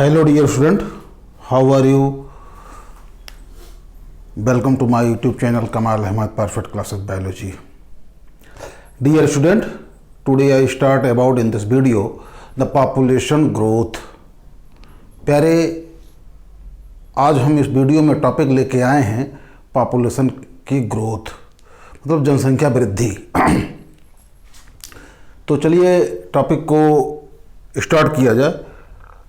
Hello dear student, how are you? Welcome to my YouTube channel Kamal Ahmed Perfect Classes Biology. Dear student, today I start about in this video the population growth. प्यारे, आज हम इस video में topic लेके आए हैं population की growth, मतलब जनसंख्या वृद्धि। तो चलिए टॉपिक को स्टार्ट किया जाए।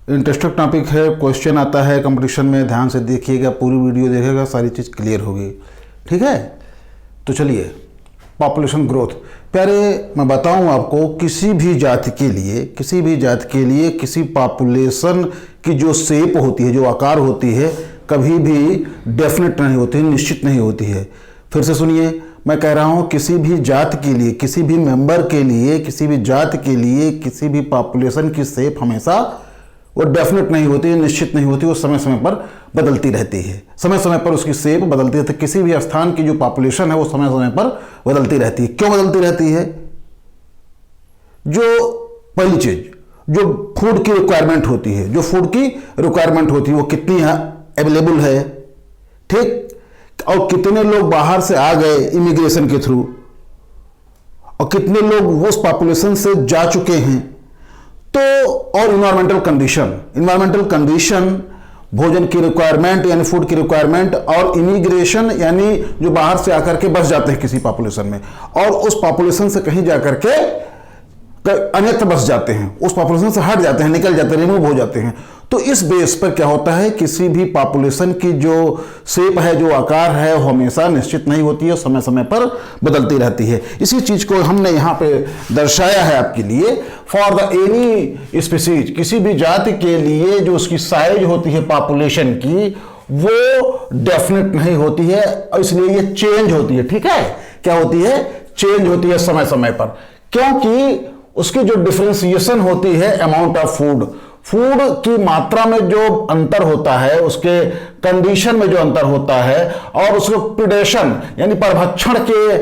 इंटरेस्टिंग टॉपिक है, क्वेश्चन आता है कंपटीशन में, ध्यान से देखिएगा, पूरी वीडियो देखिएगा, सारी चीज़ क्लियर होगी। ठीक है, तो चलिए पॉपुलेशन ग्रोथ। प्यारे, मैं बताऊं आपको, किसी भी जाति के लिए किसी पॉपुलेशन की जो शेप होती है, जो आकार होती है, कभी भी डेफिनेट नहीं होती है, निश्चित नहीं होती है। फिर से सुनिए, मैं कह रहा हूं किसी भी जाति के लिए, किसी भी मेंबर के लिए, किसी भी जाति के लिए, किसी भी पॉपुलेशन की शेप हमेशा वो डेफिनेट नहीं होती है, निश्चित नहीं होती, वो समय समय पर बदलती रहती है। समय समय पर उसकी शेप बदलती रहती है। किसी भी स्थान की जो पॉपुलेशन है वो समय समय पर बदलती रहती है। क्यों बदलती रहती है? जो पहली चीज, जो फूड की रिक्वायरमेंट होती है, वो कितनी अवेलेबल है, ठीक, और कितने लोग बाहर से आ गए इमिग्रेशन के थ्रू, और कितने लोग उस पॉपुलेशन से जा चुके हैं। तो और इन्वायरमेंटल कंडीशन, भोजन की रिक्वायरमेंट यानी फूड की रिक्वायरमेंट, और इमिग्रेशन यानी जो बाहर से आकर के बस जाते हैं किसी पॉपुलेशन में, और उस पॉपुलेशन से कहीं जाकर के अन्यत्र बस जाते हैं, उस पॉपुलेशन से हट जाते हैं, निकल जाते हैं, रिमूव हो जाते हैं। तो इस बेस पर क्या होता है, किसी भी पॉपुलेशन की जो शेप है, जो आकार है, वो हमेशा निश्चित नहीं होती है, समय समय पर बदलती रहती है। इसी चीज को हमने यहाँ पे दर्शाया है आपके लिए। फॉर द एनी स्पीसीज, किसी भी जाति के लिए जो उसकी साइज होती है पॉपुलेशन की, वो डेफिनेट नहीं होती है, और इसलिए ये चेंज होती है। ठीक है, क्या होती है? चेंज होती है समय समय पर, क्योंकि उसकी जो डिफरेंशिएशन होती है अमाउंट ऑफ फूड की मात्रा में जो अंतर होता है, उसके कंडीशन में जो अंतर होता है, और उसको प्रिडेशन यानी परभक्षण के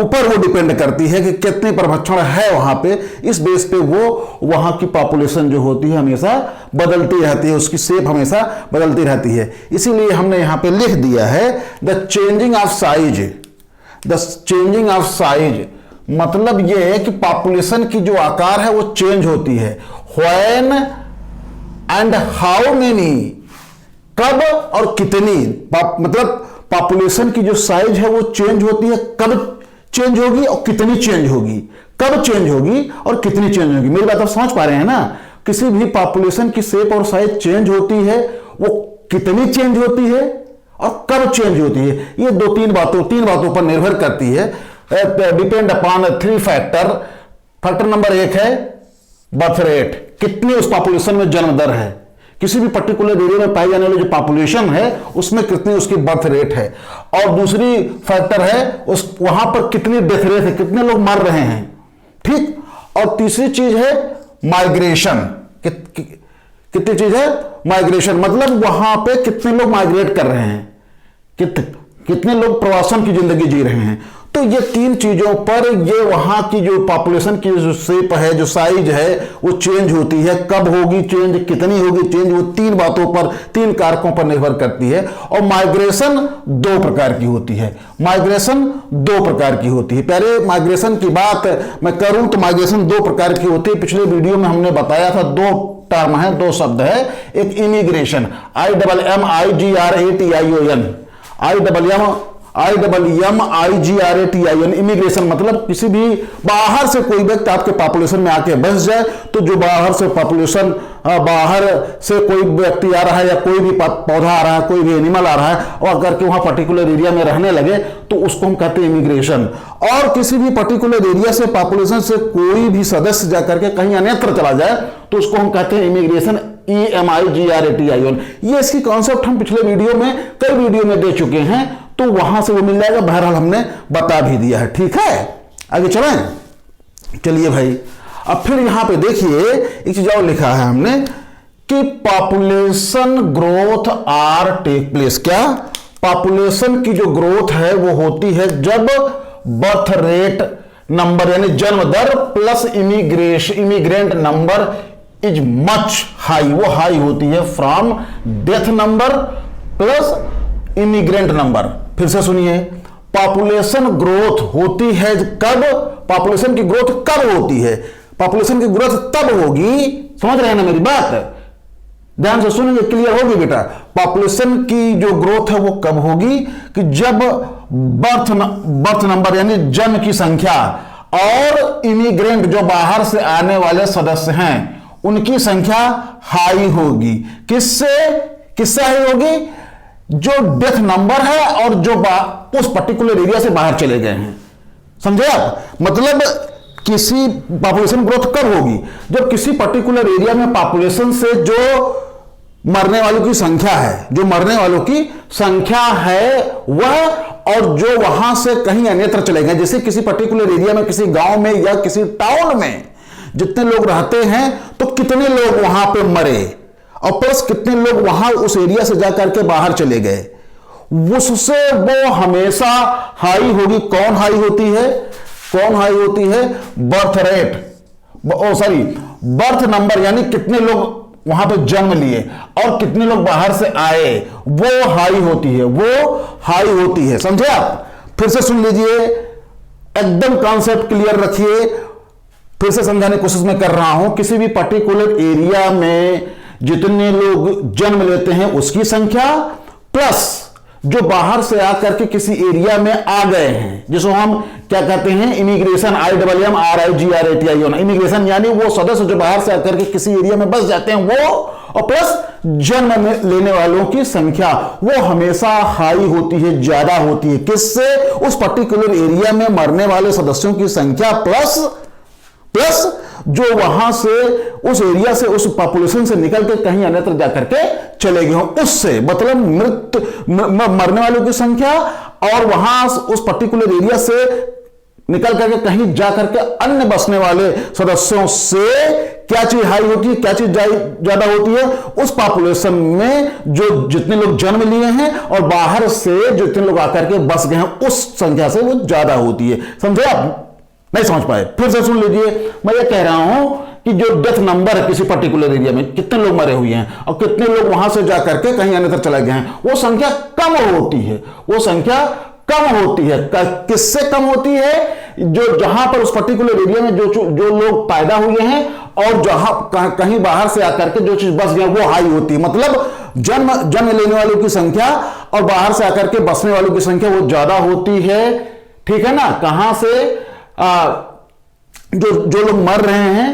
ऊपर वो डिपेंड करती है कि कितने परभक्षण है वहां पे। इस बेस पे वो वहां की पॉपुलेशन जो होती है हमेशा बदलती रहती है, उसकी शेप हमेशा बदलती रहती है। इसीलिए हमने यहां पे लिख दिया है द चेंजिंग ऑफ साइज। मतलब यह है कि पॉपुलेशन की जो आकार है वो चेंज होती है। व्हेन एंड हाउ मेनी, कब और कितनी, मतलब पॉपुलेशन की जो साइज है वो चेंज होती है, कब चेंज होगी और कितनी चेंज होगी, कब चेंज होगी और कितनी चेंज होगी। मेरी बात आप समझ पा रहे हैं ना? किसी भी पॉपुलेशन की शेप और साइज चेंज होती है, वो कितनी चेंज होती है और कब चेंज होती है। ये तीन बातों पर निर्भर करती है। डिपेंड अपॉन 3 फैक्टर नंबर 1 है बर्थ रेट, कितनी उस पॉपुलेशन में जन्म दर है, किसी भी पर्टिकुलर एरिया में पाई जाने वाली जो पॉपुलेशन है उसमें कितनी उसकी बर्थ रेट है, और दूसरी फैक्टर है उस वहां पर कितनी डेथ रेट है, कितने लोग मर रहे हैं, ठीक, और तीसरी चीज है माइग्रेशन। कितनी चीज है? माइग्रेशन, मतलब वहां पे कितने लोग माइग्रेट कर रहे हैं, कितने लोग प्रवासन की जिंदगी जी रहे हैं। तो ये 3 चीजों पर ये वहां की जो पॉपुलेशन की जो शेप है, जो साइज है, वो चेंज होती है। कब होगी चेंज, कितनी होगी चेंज, वो 3 बातों पर, 3 कारकों पर निर्भर करती है। और माइग्रेशन 2 प्रकार की होती है। प्यारे, माइग्रेशन की बात मैं करूं तो माइग्रेशन 2 प्रकार की होती है। पिछले वीडियो में हमने बताया था, 2 टर्म है, 2 शब्द है। एक इमिग्रेशन, IMMIGRATION, इमिग्रेशन, मतलब किसी भी बाहर से कोई व्यक्ति आपके पॉपुलेशन में आके बस जाए। तो जो बाहर से पॉपुलेशन, बाहर से कोई व्यक्ति आ रहा है, या कोई भी पौधा आ रहा है, कोई भी एनिमल आ रहा है, और अगर के वहां पर्टिकुलर एरिया में रहने लगे तो उसको हम कहते हैं इमिग्रेशन। और किसी भी पर्टिकुलर एरिया से, पॉपुलेशन से कोई भी सदस्य जाकर के कहीं अन्यत्र चला जाए तो उसको हम कहते हैं इमिग्रेशन, EMIGRATION। ये इसकी कॉन्सेप्ट हम पिछले वीडियो में, कई वीडियो में दे चुके हैं, तो वहां से वो मिल जाएगा। बहरहाल हमने बता भी दिया है। ठीक है, आगे चलें। चलिए भाई, अब फिर यहां पे देखिए एक चीज और लिखा है हमने कि population growth are take place. क्या? पॉपुलेशन की जो ग्रोथ है वो होती है जब बर्थ रेट नंबर यानी जन्म दर plus immigrant number is much high, वो हाई होती है from death number plus immigrant number. फिर से सुनिए, पॉपुलेशन ग्रोथ होती है कब, पॉपुलेशन की ग्रोथ कब होती है, पॉपुलेशन की ग्रोथ तब होगी, समझ रहे हैं ना मेरी बात, ध्यान से सुनिए, क्लियर होगी बेटा। पॉपुलेशन की जो ग्रोथ है वो कब होगी कि जब बर्थ नंबर यानी जन्म की संख्या और इमिग्रेंट जो बाहर से आने वाले सदस्य हैं उनकी संख्या हाई होगी। किससे हाई होगी, जो डेथ नंबर है और जो उस पर्टिकुलर एरिया से बाहर चले गए हैं। समझे आप, मतलब किसी पॉपुलेशन ग्रोथ कब होगी, जब किसी पर्टिकुलर एरिया में पॉपुलेशन से जो मरने वालों की संख्या है, जो मरने वालों की संख्या है वह, और जो वहां से कहीं अन्यत्र चले गए, जैसे किसी पर्टिकुलर एरिया में, किसी गांव में या किसी टाउन में जितने लोग रहते हैं तो कितने लोग वहां पे मरे और प्लस कितने लोग वहां उस एरिया से जाकर के बाहर चले गए, उससे वो हमेशा हाई होगी। कौन हाई होती है, कौन हाई होती है, बर्थ रेट, बर्थ नंबर यानी कितने लोग वहां पे जन्म लिए और कितने लोग बाहर से आए, वो हाई होती है, वो हाई होती है। समझे आप, फिर से सुन लीजिए, एकदम कॉन्सेप्ट क्लियर रखिए, फिर से समझाने की कोशिश मैं कर रहा हूं। किसी भी पर्टिकुलर एरिया में जितने लोग जन्म लेते हैं उसकी संख्या प्लस जो बाहर से आकर के किसी एरिया में आ गए हैं, जिसको हम क्या कहते हैं, इमिग्रेशन, IMMRIGRATI होना, इमिग्रेशन यानी वो सदस्य जो बाहर से आकर के किसी एरिया में बस जाते हैं वो, और प्लस जन्म लेने वालों की संख्या वो हमेशा हाई होती है, ज्यादा होती है। किससे, उस पर्टिकुलर एरिया में मरने वाले सदस्यों की संख्या प्लस जो वहां से उस एरिया से, उस पॉपुलेशन से निकल के कहीं अन्यत्र जाकर के चले गए हो, उससे मतलब मरने वालों की संख्या और वहां उस पर्टिकुलर एरिया से निकल करके कहीं जाकर के अन्य बसने वाले सदस्यों से क्या चीज हाई होती है, क्या चीज ज्यादा होती है, उस पॉपुलेशन में जो जितने लोग जन्म लिए हैं और बाहर से जितने लोग आकर के बस गए हैं उस संख्या से वो ज्यादा होती है। समझे आप, नहीं समझ पाए, फिर से सुन लीजिए। मैं ये कह रहा हूं कि जो डेथ नंबर है किसी पर्टिकुलर एरिया में कितने लोग मरे हुए हैं और कितने लोग वहां से जाकर के कहीं अन्यत्र चले गए हैं, वो संख्या कम होती है, वो संख्या कम होती है। किससे कम होती है, जो जहां पर उस पर्टिकुलर एरिया में जो लोग पैदा हुए हैं और जहां कहीं बाहर से आकर के जो चीज बस गया वो हाई होती है। मतलब जन्म लेने वालों की संख्या और बाहर से आकर के बसने वालों की संख्या वो ज्यादा होती है। ठीक है ना, कहां से जो लोग मर रहे हैं,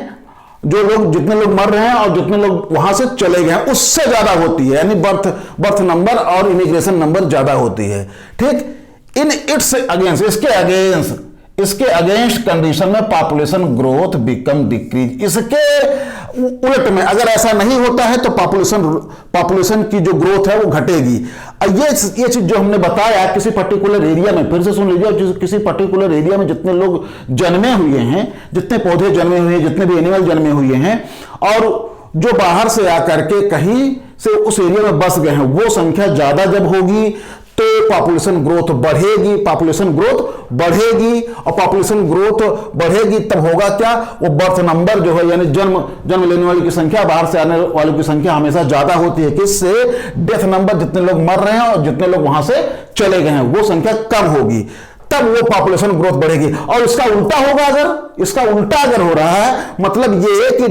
जितने लोग मर रहे हैं और जितने लोग वहां से चले गए हैं उससे ज्यादा होती है, यानी बर्थ नंबर और इमिग्रेशन नंबर ज्यादा होती है। ठीक, इन इट्स अगेंस्ट, इसके अगेंस्ट कंडीशन में पॉपुलेशन ग्रोथ बिकम डिक्रीज। इसके उलट में अगर ऐसा नहीं होता है तो पॉपुलेशन की जो ग्रोथ है वो घटेगी। ये चीज जो हमने बताया किसी पर्टिकुलर एरिया में, फिर से सुन लीजिए, किसी पर्टिकुलर एरिया में जितने लोग जन्मे हुए हैं, जितने पौधे जन्मे हुए हैं, जितने भी एनिमल जन्मे हुए हैं और जो बाहर से आकर के कहीं से उस एरिया में बस गए हैं, वो संख्या ज्यादा जब होगी तो पॉपुलेशन ग्रोथ बढ़ेगी, पॉपुलेशन ग्रोथ बढ़ेगी और पॉपुलेशन ग्रोथ बढ़ेगी तब होगा क्या, वो बर्थ नंबर जो है यानी जन्म लेने वालों की संख्या, बाहर से आने वालों की संख्या हमेशा ज्यादा होती है। किससे, डेथ नंबर, जितने लोग मर रहे हैं और जितने लोग वहां से चले गए हैं वो संख्या कम होगी, तब वो पॉपुलेशन ग्रोथ बढ़ेगी। और इसका उल्टा होगा, अगर हो रहा है, मतलब ये कि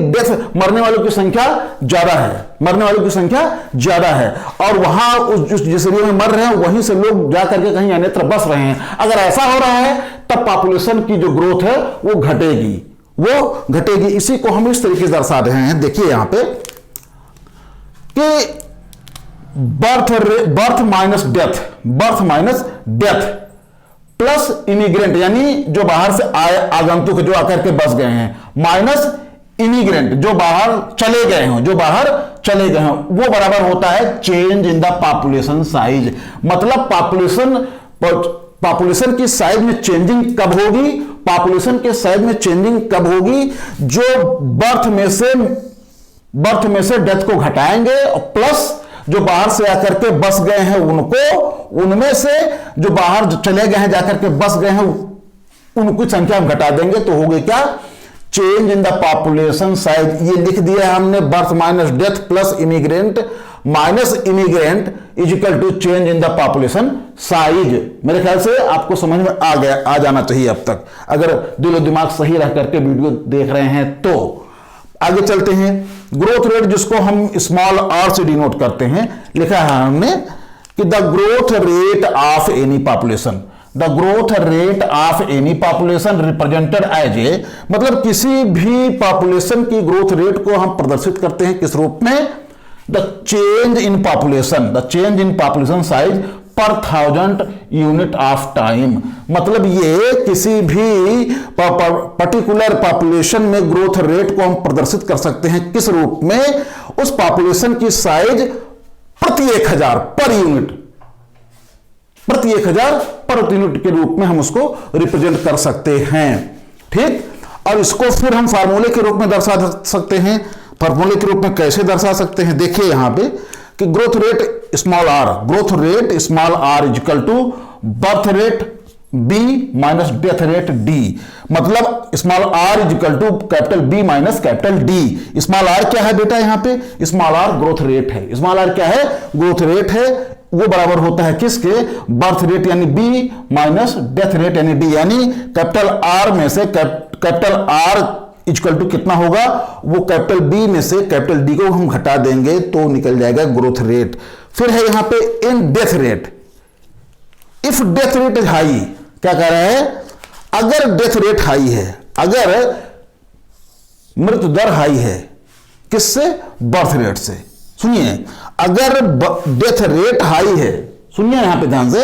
मरने वालों की संख्या ज्यादा है, मरने वालों की संख्या ज्यादा है और वहां जिस एरिया में मर रहे हैं वहीं से लोग जाकर के कहीं अन्यत्र बस रहे हैं, अगर ऐसा हो रहा है तब पॉपुलेशन की जो ग्रोथ है वो घटेगी। इसी को हम इस तरीके से दर्शा रहे हैं, देखिए यहां पे कि birth minus death plus immigrant यानी जो बाहर से आगंतुक जो आकर के बस गए हैं, माइनस इमिग्रेंट जो बाहर चले गए हैं, वो बराबर होता है change in the population size. मतलब पॉपुलेशन की साइज में चेंजिंग कब होगी, पॉपुलेशन के साइज में चेंजिंग कब होगी, जो बर्थ में से डेथ को घटाएंगे और प्लस जो बाहर से आकर के बस गए हैं उनमें से जो बाहर चले गए हैं जाकर के बस गए हैं उनकी संख्या हम घटा देंगे तो होगी क्या, change in the population size, ये लिख दिया है हमने, birth minus death plus immigrant minus immigrant is equal to change in the population size. मेरे ख्याल से आपको समझ में आ गया, आ जाना चाहिए अब तक, अगर दिलो दिमाग सही रह करके वीडियो देख रहे हैं तो। आगे चलते हैं। ग्रोथ रेट जिसको हम स्मॉल आर से डिनोट करते हैं, लिखा है हमने कि the growth rate of any population, the growth rate of any population represented as a, मतलब किसी भी पॉपुलेशन की ग्रोथ रेट को हम प्रदर्शित करते हैं किस रूप में, the change in population, the change in population size पर 1000 यूनिट ऑफ टाइम। मतलब ये किसी भी पर्टिकुलर पॉपुलेशन में ग्रोथ रेट को हम प्रदर्शित कर सकते हैं किस रूप में, उस पॉपुलेशन की साइज प्रति 1000 पर यूनिट, प्रति 1000 पर यूनिट के रूप में हम उसको रिप्रेजेंट कर सकते हैं। ठीक, और इसको फिर हम फार्मूले के रूप में दर्शा सकते हैं। फार्मूले के रूप में कैसे दर्शा सकते हैं, देखिए यहां पे कि growth rate small r, growth rate small r equal to birth rate B minus death rate D. मतलब small r equal to capital B minus capital D. Small r क्या है बेटा, यहां पे स्मॉल आर ग्रोथ रेट है। Small r क्या है, growth rate है। वो बराबर होता है किसके, बर्थ रेट यानी बी माइनस डेथ रेट यानी डी, यानी कैपिटल आर में से कैपिटल आर इक्वल टू कितना होगा, वो कैपिटल बी में से कैपिटल डी को हम घटा देंगे तो निकल जाएगा ग्रोथ रेट। फिर है यहां पे in death rate, if death rate is high, क्या कह रहा है, अगर डेथ रेट हाई है, अगर मृत्यु दर हाई है, किससे, बर्थ रेट से। सुनिए, अगर डेथ रेट हाई है, सुनिए यहां पे ध्यान से,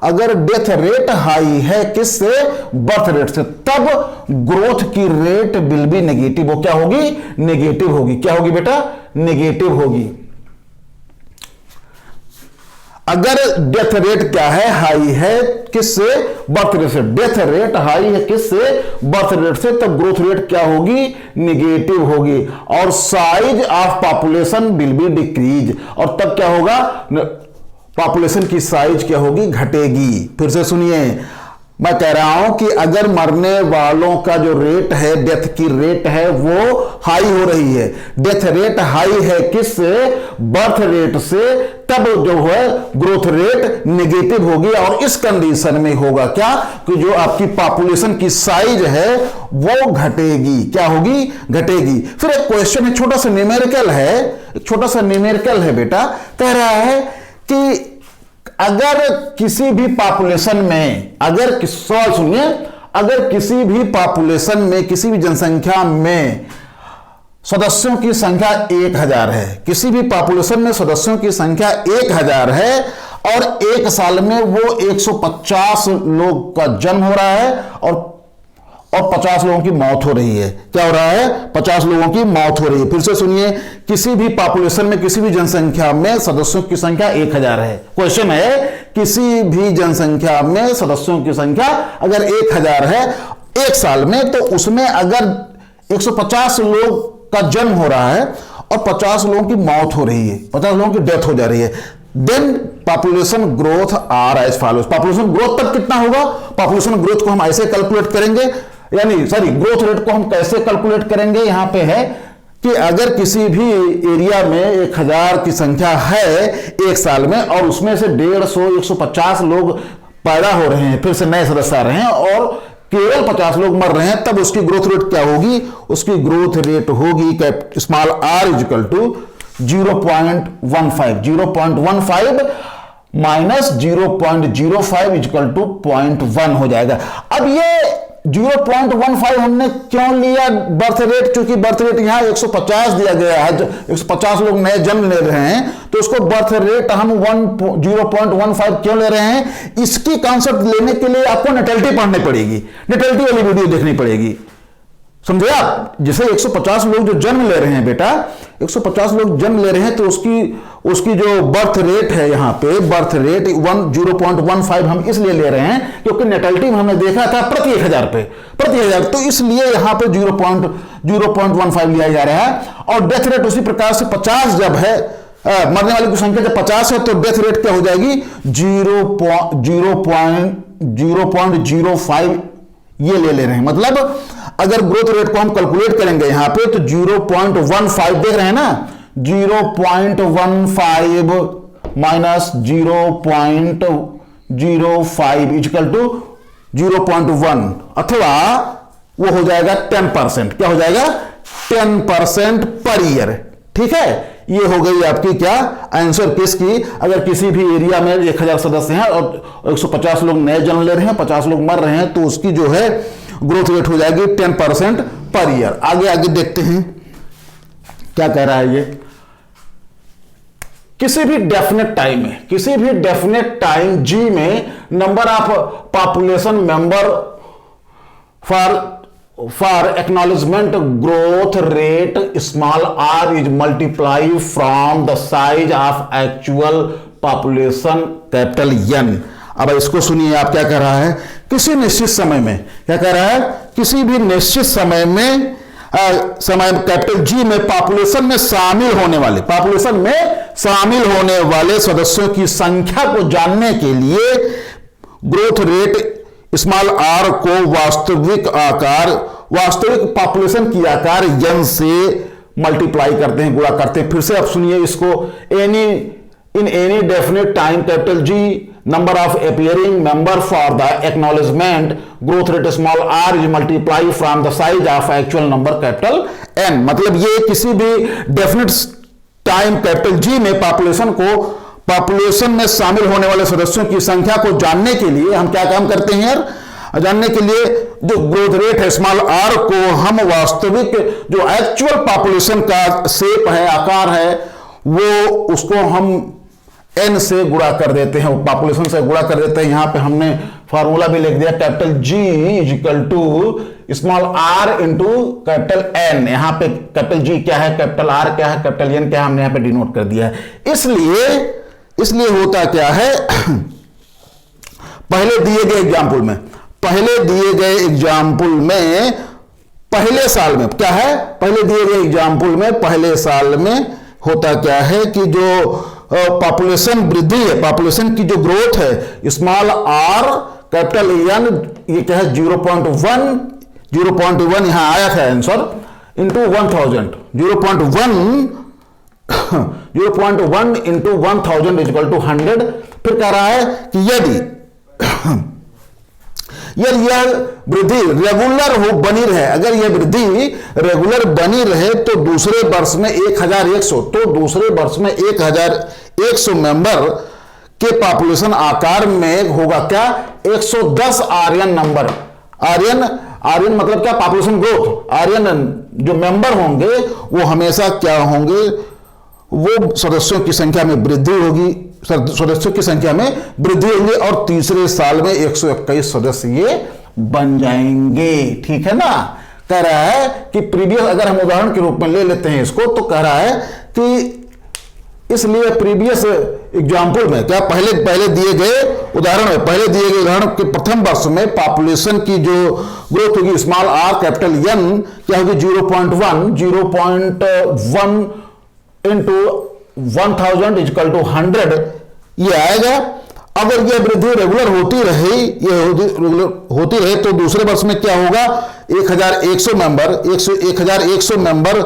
अगर डेथ रेट हाई है किससे, बर्थ रेट से, तब ग्रोथ की रेट विल बी नेगेटिव। वो क्या होगी, नेगेटिव होगी। क्या होगी बेटा, नेगेटिव होगी। अगर डेथ रेट क्या है, हाई है, किससे, बर्थ रेट से। डेथ रेट हाई है किससे, बर्थ रेट से, तब ग्रोथ रेट क्या होगी, नेगेटिव होगी। और size of population will be decrease, और तब क्या होगा, पॉपुलेशन की साइज क्या होगी, घटेगी। फिर से सुनिए, मैं कह रहा हूं कि अगर मरने वालों का जो रेट है, डेथ की रेट है, वो हाई हो रही है, डेथ रेट हाई है किससे, बर्थ रेट से, तब जो है ग्रोथ रेट नेगेटिव होगी। और इस कंडीशन में होगा क्या, कि जो आपकी पॉपुलेशन की साइज है वो घटेगी। क्या होगी, घटेगी। फिर एक क्वेश्चन है, छोटा सा न्यूमेरिकल है, एक छोटा सा न्यूमेरिकल है बेटा, कह रहा है कि अगर किसी भी पॉपुलेशन में, अगर सवाल सुनिए, अगर किसी भी पॉपुलेशन में, किसी भी जनसंख्या में सदस्यों की संख्या 1000 है, किसी भी पॉपुलेशन में सदस्यों की संख्या 1000 है, और एक साल में वो 150 लोग का जन्म हो रहा है और 50 लोगों की मौत हो रही है। क्या हो रहा है, 50 लोगों की मौत हो रही है। फिर से सुनिए, किसी भी पॉपुलेशन में, किसी भी जनसंख्या में सदस्यों की संख्या 1000 है। क्वेश्चन है, किसी भी जनसंख्या में सदस्यों की संख्या अगर 1000 है एक साल में, तो उसमें अगर 150 लोग का जन्म हो रहा है और 50 लोगों की मौत हो रही है, 50 लोगों की डेथ हो जा रही है, then population growth are as follows. Population growth तब कितना होगा, पॉपुलेशन ग्रोथ को हम ऐसे कैलकुलेट करेंगे, यानी सॉरी ग्रोथ रेट को हम कैसे कैलकुलेट करेंगे, यहां पे है कि अगर किसी भी एरिया में 1000 की संख्या है एक साल में, और उसमें से 150 150 लोग पैदा हो रहे हैं, फिर से नए सदस्य आ रहे हैं, और केवल 50 लोग मर रहे हैं, तब उसकी ग्रोथ रेट क्या होगी, उसकी ग्रोथ रेट होगी small r equal to 0.15, 0.15 minus 0.05 equal to 0.1 हो जाएगा। अब ये 0.15 हमने क्यों लिया बर्थ रेट, क्योंकि बर्थ रेट यहां 150 दिया गया है, 150 लोग नए जन्म ले रहे हैं, तो उसको बर्थ रेट हम 0.15 क्यों ले रहे हैं, इसकी कॉन्सेप्ट लेने के लिए आपको नेटेलिटी पढ़नी पड़ेगी, नेटेलिटी वाली वीडियो देखनी पड़ेगी, समझे आप। जैसे 150 लोग जो जन्म ले रहे हैं बेटा, 150 लोग जन्म ले रहे हैं, तो उसकी जो बर्थ रेट है, यहां पे बर्थ रेट 0.15 हम इसलिए ले रहे हैं क्योंकि नेटेलिटी में हमने देखा था प्रति 1000 पे, प्रति 1000, तो इसलिए यहां पे 0.15 लिया जा रहा है। और डेथ रेट उसी प्रकार से 50 जब है, मरने वाली की संख्या जब 50 है, तो डेथ रेट क्या हो जाएगी, 0.05 ये ले रहे हैं। मतलब अगर ग्रोथ रेट को हम कैलकुलेट करेंगे यहां पे तो 0.15 देख रहे हैं ना, 0.15 माइनस 0.05 इक्वल टू 0.1 अथवा वो हो जाएगा 10%। क्या हो जाएगा? 10% पर ईयर। ठीक है, ये हो गई आपकी क्या आंसर किसकी? अगर किसी भी एरिया में 1000 सदस्य हैं और 150 लोग नए जन्म ले रहे हैं, 50 लोग मर रहे हैं, तो उसकी जो है ग्रोथ रेट हो जाएगी 10% पर ईयर। आगे आगे देखते हैं क्या कह रहा है ये। किसी भी डेफिनेट टाइम जी में number of population member for acknowledgement growth rate small R is multiply from the size of actual population capital N. अब इसको सुनिए, आप क्या कह रहा है? किसी निश्चित समय में, क्या कह रहा है? किसी भी निश्चित समय में कैपिटल जी में पॉपुलेशन में शामिल होने वाले सदस्यों की संख्या को जानने के लिए ग्रोथ रेट स्मॉल आर को वास्तविक पॉपुलेशन की आकार n से मल्टीप्लाई करते हैं, गुणा करते हैं। फिर से आप सुनिए इसको, in any definite time capital G number of appearing member for the acknowledgement growth rate small R is multiply from the size of actual number capital N. मतलब ये किसी भी डेफिनेट टाइम कैपिटल जी में पॉपुलेशन में शामिल होने वाले सदस्यों की संख्या को जानने के लिए हम क्या काम करते हैं यार? जानने के लिए जो ग्रोथ रेट है स्मॉल आर को हम वास्तविक जो एक्चुअल पॉपुलेशन का शेप है, आकार है, वो उसको हम एन से गुणा कर देते हैं, पॉपुलेशन से गुणा कर देते हैं। यहां पे हमने फार्मूला भी लिख दिया, capital G is equal to small R into capital N. यहां पे कैपिटल जी क्या है, कैपिटल आर क्या है, कैपिटल एन क्या है, हमने यहां पे डिनोट कर दिया है। इसलिए होता क्या है, पहले दिए गए एग्जाम्पल में पहले साल में क्या है, पहले साल में होता क्या है कि जो पॉपुलेशन वृद्धि है, पॉपुलेशन की जो ग्रोथ है स्मॉल आर कैपिटल एन, ये क्या है 0.1 यहां आया था answer, into 1000, 0.1 into 1000 equal to 100। फिर कह रहा है कि यदि यह वृद्धि बनी रहे, अगर यह वृद्धि रेगुलर बनी रहे तो दूसरे वर्ष में 1100 मेंबर के पॉपुलेशन आकार में होगा क्या, 110 आर्यन नंबर। आर्यन मतलब क्या, पॉपुलेशन ग्रोथ। आर्यन जो मेंबर होंगे वो हमेशा क्या होंगे, वो सदस्यों की संख्या में वृद्धि होगी, और तीसरे साल में 121 सदस्य ये बन जाएंगे। ठीक है ना। कह रहा है कि प्रीवियस, अगर हम उदाहरण के रूप में ले लेते हैं इसको, तो कह रहा है कि इसलिए प्रीवियस एग्जाम्पल में क्या, पहले दिए गए उदाहरण के प्रथम वर्ष में पॉपुलेशन की जो ग्रोथ होगी स्मॉल आर कैपिटल एन क्या होगी, 0.1 इंटू 1000 इक्वल टू 100 ये आएगा। अगर यह वृद्धि रेगुलर होती रहे तो दूसरे वर्ष में क्या होगा, 1100 मेंबर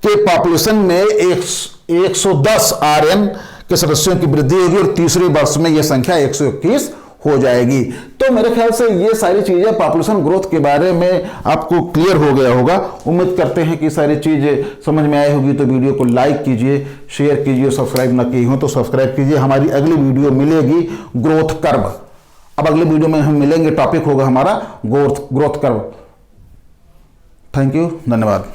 के पॉपुलेशन में 110 आरएन के सदस्यों की वृद्धि होगी, और तीसरे वर्ष में यह संख्या 121 हो जाएगी। तो मेरे ख्याल से ये सारी चीजें पॉपुलेशन ग्रोथ के बारे में आपको क्लियर हो गया होगा। उम्मीद करते हैं कि सारी चीजें समझ में आई होगी। तो वीडियो को लाइक कीजिए, शेयर कीजिए, सब्सक्राइब ना किए हो तो सब्सक्राइब कीजिए। हमारी अगली वीडियो मिलेगी ग्रोथ कर्व। अब अगली वीडियो में हम मिलेंगे, टॉपिक होगा हमारा ग्रोथ कर्व। थैंक यू, धन्यवाद।